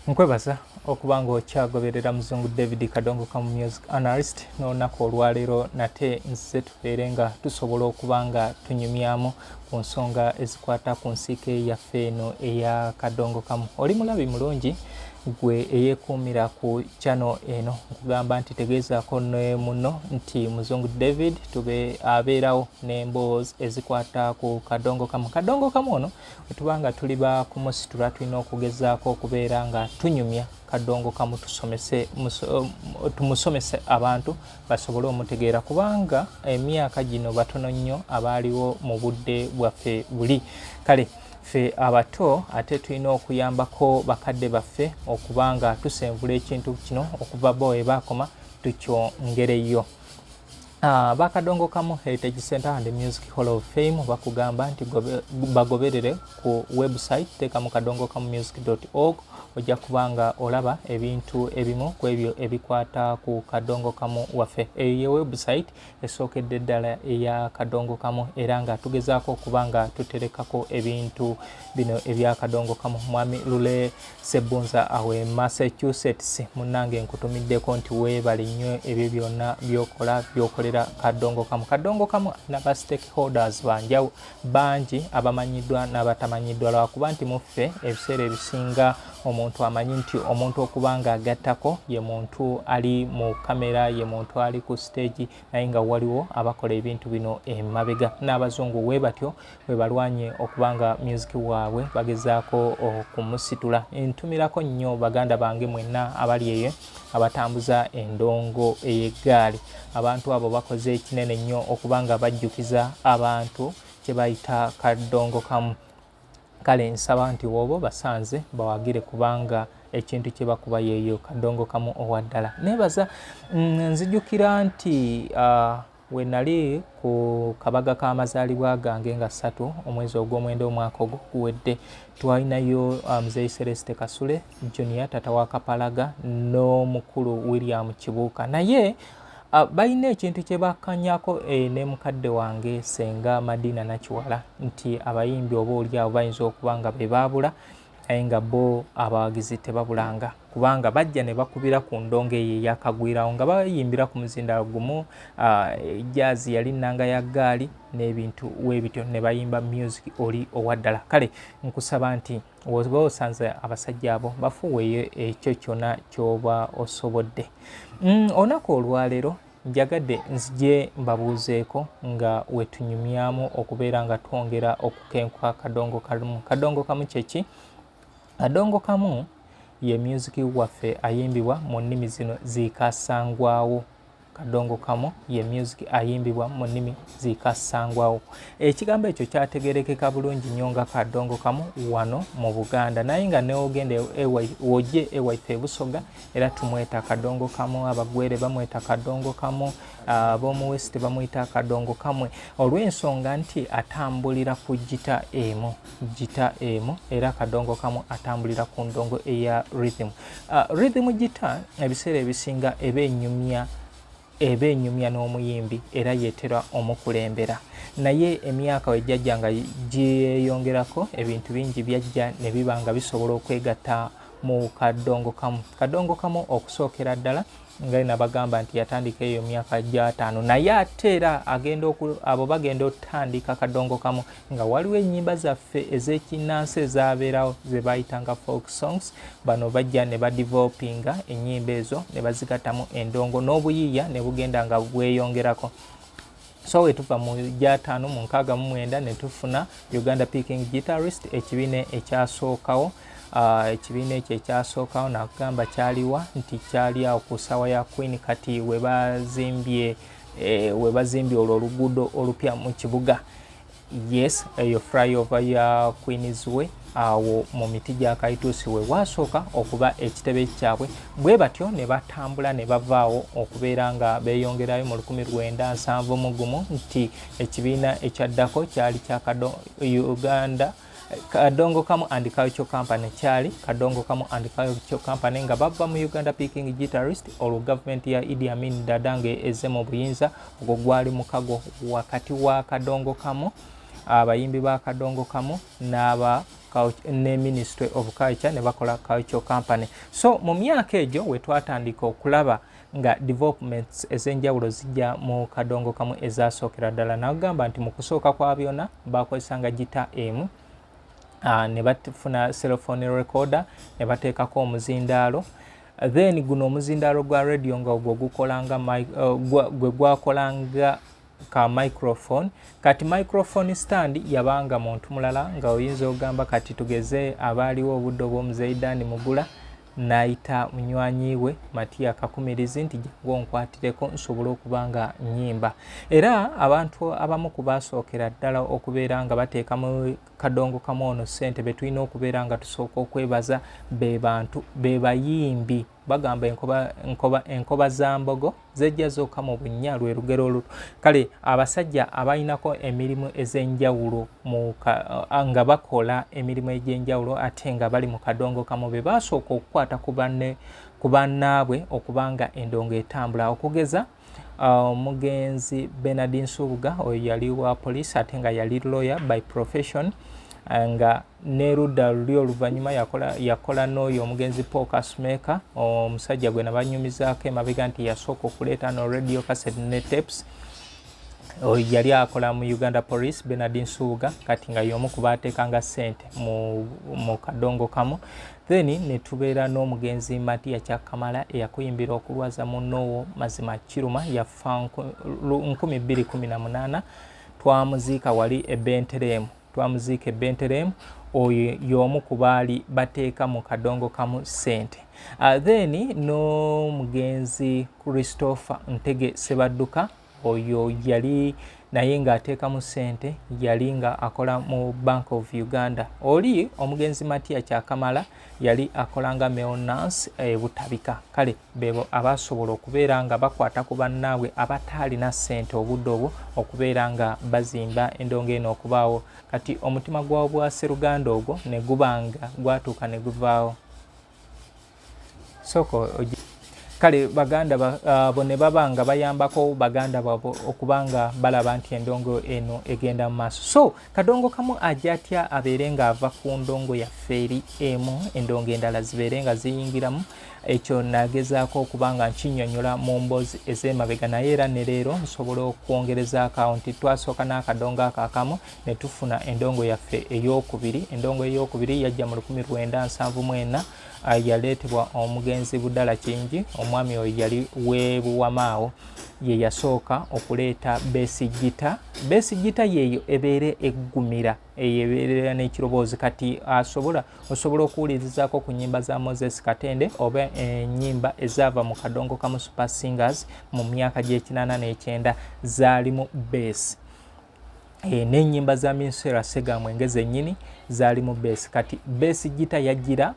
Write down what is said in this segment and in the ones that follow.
Nkwebaza okubanga okyagoberera muzungu David Kadongo Kamu music analyst n'olunaku olwaleero nate nze tubeere nga tusobola okubanga tunyumyamu ku nsonga ezikwata ku nsiike yaffe eno eya Kadongo Kamu. Oli mulabi mulungi gwe eyeekuumira ku channel eno, nkugamba nti tegeezaako ne muno nti muzungu David tube abeerawo n'emboozi ezikwata ku Kadongo Kamu. Kadongo Kamu ono wetubanga tuli ba kumusitula tulina okugezaako okubeera nga tunyumya Kadongo Kamu tumusomese abantu basobole omutegeera, kubanga emyaka gino batono nnyo abaaliwo mu budde bwaffe buli. Kale ffe abato ate tulina okuyambako bakadde baffe okubanga tusenvula ekintu kino okuva bo bakoma tukyongereyo. Ba Kadongo Kamu Heritage Center and Music Hall of Fame bakugamba nti bagoberere ku website tekamu kadongokamumusic.org ojja kubanga olaba ebintu ebimu ku ebyo ebikwata ku Kadongo Kamu waffe. Eyo website esookedde ddala eya Kadongo Kamu era nga tugezaako okubanga tuterekako ebintu bino ebya Kadongo Kamu. Mwami Lule Sebunza awe Massachusetts munnange nkutumiddeko nti weebale nnyo ebyo byonna byokolera Kadongo Kamu. Kadongo Kamu n'aba stakeholders banjawo bangi abamanyiddwa n'abatamanyiddwa, lwakuba nti muffe ebiseera ebisinga omuntu amanyi nti omuntu okubanga agattako ye muntu ali mu kamera, ye muntu ali ku stage, naye nga waliwo abakola ebintu bino emabega. N'abazungu we batyo we balwanye okubanga music waabwe bagezaako okumusitula. Ntumirako nnyo baganda bange mwenna abali eyo abatambuza endongo ey'eggaali. Abantu abo bakoze ekinene nnyo okubanga bajjukiza abantu kye bayita Kadongo Kamu. Kale nsaba nti wobo basanze bawagire kubanga ekintu kye bakuba yeeyo Kadongo Kamu owaddala. Nebaza nzijukira nti we nali ku kabaga k'amazaalibwa gange nga 3 omwezi ogw'omwenda omwaka ogwo guwedde, twalinayo Muzeeyi Celeste Kasule Junior tata wa Kapalaga n'omukulu William Kibuuka, naye balina ekintu kye bakanyako ne mukadde wange Senga Madina Nakiwala nti abayimbi oba oli abo bayinza okuba nga be baabula naye nga bo abawagizi tebabulanga, kubanga bajja ne bakubira ku ndongo eyo eyakagwirawo nga bayimbira ku muzindalo gumu, jazzi yali nnanga ya ggaali n'ebintu weebityo ne bayimba music oli owaddala. Kale nkusaba nti woba osanze abasajja abo bafuweeyo ekyo kyonna ky'oba osobodde. Olunaku olwaleero njagadde nzije mbabuuzeeko nga wetunyumyamu okubeera nga twongera okukenkuka Kadongo Kamu. Kadongo Kamu kyeki? Kadongo Kamu ye music waffe ayimbibwa mu nnimi zino zikasangwawo. Kadongo Kamu ye music ayimbibwa mu nnimi zikasangwawo. Ekigambo ekyo kyategerekeka bulungi nnyo nga Kadongo Kamu wano mu Buganda, naye nga neogende wojje ewaife e Busoga era tumweta Kadongo Kamu, abagwere bamweta Kadongo Kamu, ab'omu West bamwita Kadongo Kamwe, olw'ensonga nti atambulira ku gita emu era Kadongo Kamu atambulira ku ndongo eya rhythm. Rhythm gita ebiseera ebisinga eba enyumya n'omuyimbi era yeetera omukulembera, naye emyaka wejjajja nga gyeyongerako ebintu bingi byajja ne biba nga bisobola okwegatta mu Kadongo Kamu. Kadongo Kamu okusookera ddala nga nabagamba nti yatandika eyo myaka gya 5, naye ate era abo bagenda otandika Kadongo Kamu nga waliwo ennyimba zaffe ez'ekinnansi ezaabeerawo ze bayitanga folk songs. Bano bajja ne badevelopinga ennyimba ezo ne bazigattamu endongo n'obuyiiya ne bugenda nga bweyongerako. So wetuva mu gya 5 mu 69 ne tufuna Uganda Picking Guitarist, ekibiina ekyasookawo. Ekibiina ekyo ekyasookawo nakugamba kyaliwa nti kyali awo ku ssaawa ya Queen, kati we bazimbye olwo oluguudo olupya mu kibuga. Yes, eyo flyover ya Queensway awo mu miti gya Kaituusi we wasooka okuba ekitebe kyabwe. Bwe batyo ne batambula ne bavaawo okubeera nga beeyongerayo mu 1971 nti ekibiina ekyaddako kyali kya Uganda Kadongo Kamu and Cultural Company, kyali Kadongo Kamu and Cultural Company nga bava mu Uganda Picking Guitarist olwo gavumenti ya Idi Amin Dadange eze mu buyinza. Ogwo gwali mukago wakati wa Kadongo Kamu, abayimbi ba Kadongo Kamu n'aba ne Ministry of Culture ne bakola culture company. So mu myaka egyo we twatandika okulaba nga developments ezenjawulo zijja mu kadongo kamu ezasookera ddala. Nagamba nti mu kusooka kwa byonna bakozesanga gita emu, ne bafuna cellphone recorder ne bateekako omuzindaalo. Then guno omuzindaalo gwa radio nga ogwo gukolanga gwe gwakolanga ka microphone. Kati microphone stand yabanga muntu mulala nga oyinza ogamba kati tugeze abaaliwo obudde obw'omuzeidani mugula naita munywanyi we Matia Kakumirizi nti gwonkwatireko nsobola okubanga nyimba. Era abantu abamu kubasookera ddala okubeera nga bateeka mu kadongo kamono sente betulina okubeera nga tusooka okwebaza be bantu be bayimbi. Bagamba enkoba za mbogo zejja zokka mu bunnya lwe lugero oluto. Kale abasajja abayinako emirimu ez'enjawulo nga bakola emirimu egy'enjawulo ate nga bali mu kadongo kamu be basooka okukwata ku bannaabwe okubanga endongo etambula. Okugeza omugenzi Bernard Nsubuga oyo yali wa police ate nga yali lawyer by profession, nga nerudda luli oluvannyuma yakola n'oyo omugenzi Paul Kasumeka, omusajja gwe nabanyumizaako emabega nti yasooka okuleeta no radio cassette ne tapes. Yali akola mu Uganda Police Bernard Nsubuga, kati nga y'omu ku baateekanga ssente mu kadongo kamu. Then ne tubeera n'omugenzi Matia Kyakamala eyakuyimbira okulwaza munnoowo Mazima Kiruma yafa 2018. Twamuziika wali e Benteremu. Twamuziika e Benteremu, oyo y'omu ku baali bateeka mu kadongo kamu ssente. Then n'omugenzi Christopher Ntege Sebadduka, oyo yali naye ng'ateekamu ssente, yali nga akola mu Bank of Uganda. Oli omugenzi Matia Kyakamala yali akolanga maintenance butabika. Kale bebo abasobola okubeera nga bakwata ku bannaabwe abataalina ssente obudde obwo okubeera nga bazimba endongo eno okubaawo. Kati omutima gwawo bwa Sseruganda ogwo ne gubanga gwatuuka ne guvaawo. Soko kale baganda bone babanga bayambako baganda babo okubanga balaba nti endongo eno egenda mu maaso. So kadongo kamu ajatya abeere nga ava ku ndongo ya feri emu endongo endala zibeere nga ziyingiramu. Ekyo nagezaako okubanga nkinyonyola mu mboozi ez'emabega, naye era ne leero nsobola okwongereza akawunti. Twasooka n'akadongo akamu ne tufuna endongo yaffe ey'okubiri. Endongo ey'okubiri yajja mu 1974. Yaleetebwa omugenzi Budala Kingi. Omwami oyo yali weebuwamaawo, ye yasooka okuleeta besigita. Besigita yeeyo ebeere eggumira, eyebeerera n'ekiroboozi. Kati osobola okuwulirizaako ku nnyimba za Moses Katende oba ennyimba ezaava mu kadongo kamu Super Singers mu myaka gy'e89 zaalimu beesi. N'ennyimba za Minsera Segamwenge zennyini zaalimu beesi. Kati besigita yajjira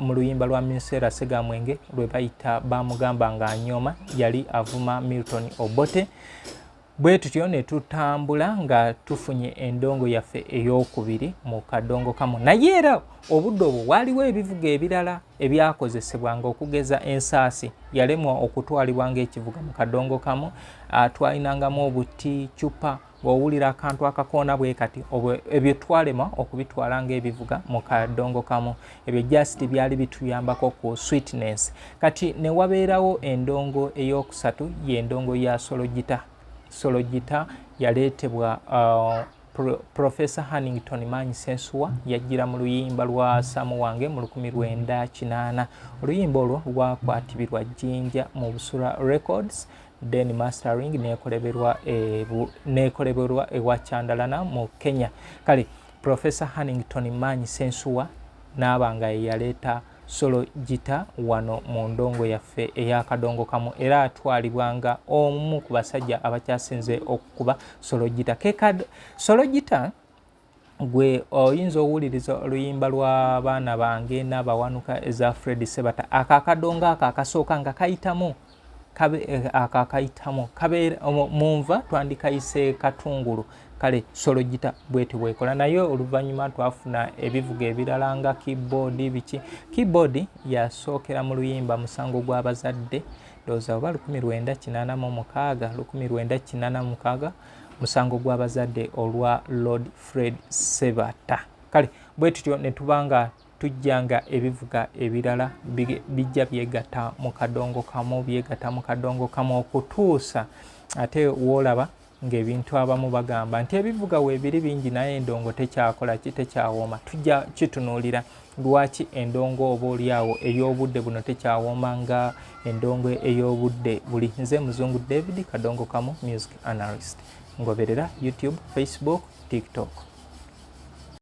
mu luyimba lwa Minsera Segamwenge lwe bayita bamugamba nga anyoma, yali avuma Milton Obote. Bwe tutyo ne tutambula nga tufunye endongo yaffe ey'okubiri mu kadongo kamu. Naye era obudde obwo waaliwo ebivuga ebirala ebyakozesebwanga, okugeza ensaasi yalemwa okutwalibwa ng'ekivuga mu kadongo kamu. Twalinangamu obuti, cupa. Bw'owulira akantu akakoona bwe kati ebyo twalema okubitwala ng'ebivuga mu kadongo kamu. Ebyo just byali bituyambako ku sweetness. Kati ne wabeerawo endongo ey'okusatu y'endongo ya Sologita. Sologita yaleetebwa Professor Hannington Manyi Sensuwa, yajjira mu luyimba lwa Samu Wange mu 1980. Oluyimba olwo lwakwatibirwa Jinja mu Busura Records. Then mastering nekoleberwa ewa Chandalana mu Kenya. Kale Professor Hannington Manyi Sensuwa n'abanga yaleeta Sologita wano mu ndongo yaffe ey'akadongo kamu, era atwalibwanga omu ku basajja abakyasinze okukuba Sologita. Sologita gwe oyinza owuliriza oluyimba lw'abaana bange n'abawanuka eza Fred Sebata. Akakadongo akasooka nga kayitamu akakayitamu kabeera munva twandikayise katungulu. Kale Sologita bweti bwekola. Naye oluvannyuma twafuna ebivuga ebirala nga keyboard biki. Keyboard yasookera mu luyimba Musango gw'Abazadde, ndowooza oba 1986 Musango gw'Abazadde olwa Lord Fred Sebata. kale bwe tutyo ne tubanga tujjanga ebivuga ebirala bijja byegatta mu kadongo kamu okutuusa ate woolaba ng'ebintu abamu bagamba nti ebivuga weebiri bingi naye endongo tekyakola tekyawooma. Tujja kitunuulira lwaki endongo oba oliawo ey'obudde buno tekyawooma nga endongo ey'obudde buli. Nze Muzungu David, Kadongo Kamu music analyst. Ngoberera YouTube, Facebook, TikTok.